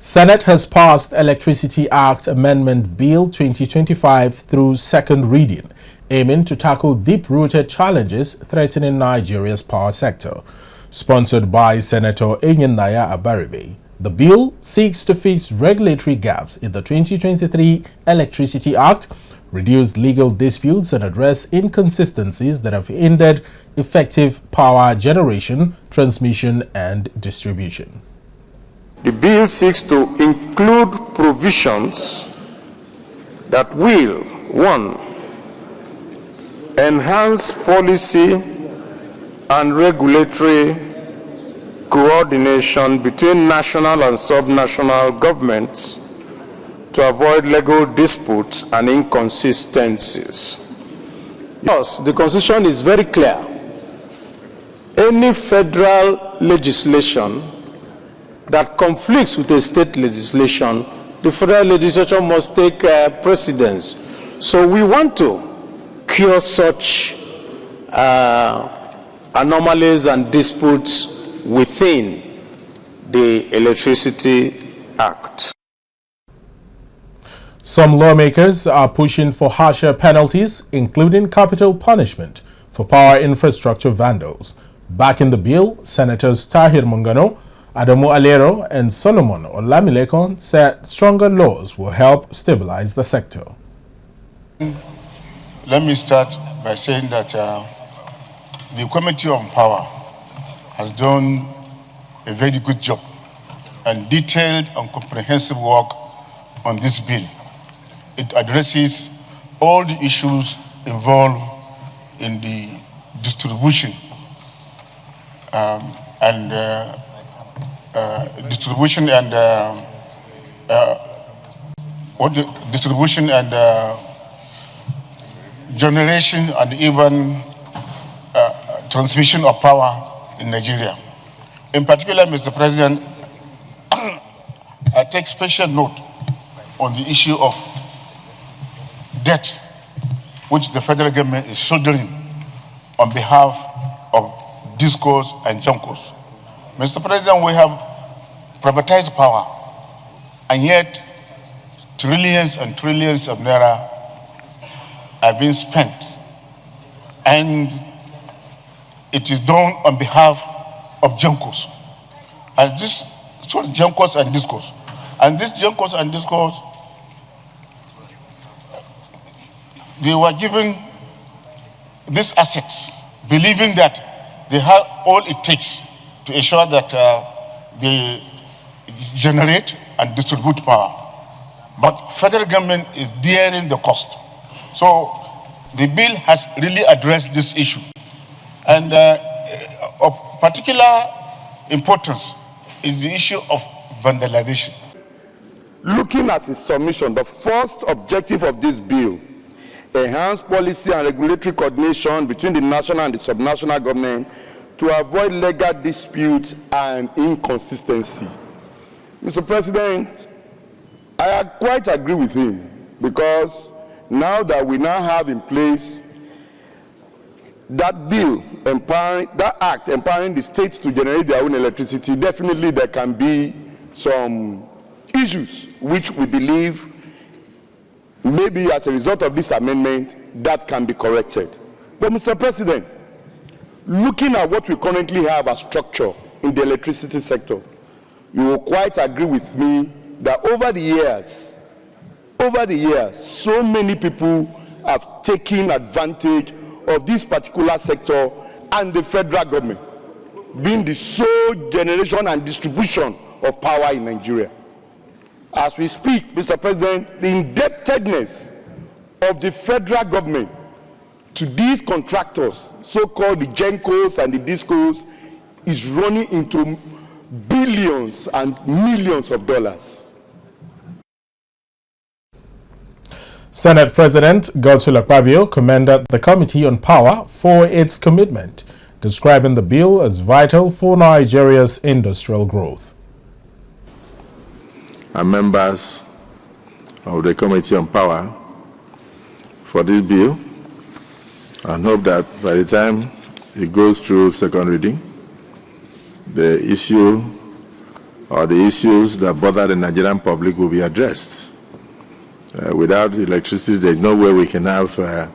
Senate has passed Electricity Act Amendment Bill 2025 through second reading, aiming to tackle deep-rooted challenges threatening Nigeria's power sector. Sponsored by Senator Enyinnaya Abaribe, the bill seeks to fix regulatory gaps in the 2023 Electricity Act, reduce legal disputes, and address inconsistencies that have hindered effective power generation, transmission, and distribution. The bill seeks to include provisions that will, 1, enhance policy and regulatory coordination between national and subnational governments to avoid legal disputes and inconsistencies. Yes, the Constitution is very clear. Any federal legislation that conflicts with a state legislation, the federal legislature must take precedence. So we want to cure such anomalies and disputes within the Electricity Act. Some lawmakers are pushing for harsher penalties, including capital punishment for power infrastructure vandals. Backing the bill, Senators Tahir Mungano, Adamu Alero, and Solomon Olamilekon said stronger laws will help stabilize the sector. Let me start by saying that the Committee on Power has done a very good job and detailed and comprehensive work on this bill. It addresses all the issues involved in the distribution generation and even transmission of power in Nigeria. In particular, Mr. President, I take special note on the issue of debt, which the federal government is shouldering on behalf of discos and junkos. Mr. President, we have privatized power, and yet trillions and trillions of naira are being spent, and it is done on behalf of junkos. And this sort of junkos and discos. And these junkos and discos, they were given these assets, believing that they have all it takes to ensure that they generate and distribute power. But federal government is bearing the cost. So the bill has really addressed this issue. And of particular importance is the issue of vandalization. Looking at his submission, the first objective of this bill, enhance policy and regulatory coordination between the national and the subnational government to avoid legal disputes and inconsistency. Mr. President, I quite agree with him, because now that we now have in place that bill, that act empowering the states to generate their own electricity, definitely there can be some issues which we believe maybe as a result of this amendment that can be corrected. But Mr. President, looking at what we currently have as structure in the electricity sector, you will quite agree with me that over the years, so many people have taken advantage of this particular sector and the federal government being the sole generation and distribution of power in Nigeria. As we speak, Mr. President, the indebtedness of the federal government to these contractors, so-called the GENCOs and the DISCOs, is running into billions and millions of dollars. Senate President Godswill Akpabio commended the Committee on Power for its commitment, describing the bill as vital for Nigeria's industrial growth. And members of the Committee on Power for this bill, and hope that by the time it goes through second reading, the issue or the issues that bother the Nigerian public will be addressed. Without electricity, there's no way we can have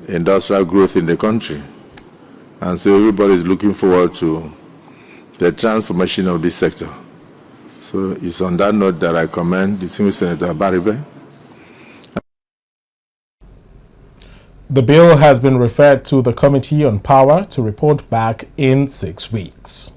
industrial growth in the country. And so everybody is looking forward to the transformation of this sector. So it's on that note that I commend distinguished Senator Baribe. The bill has been referred to the Committee on Power to report back in 6 weeks.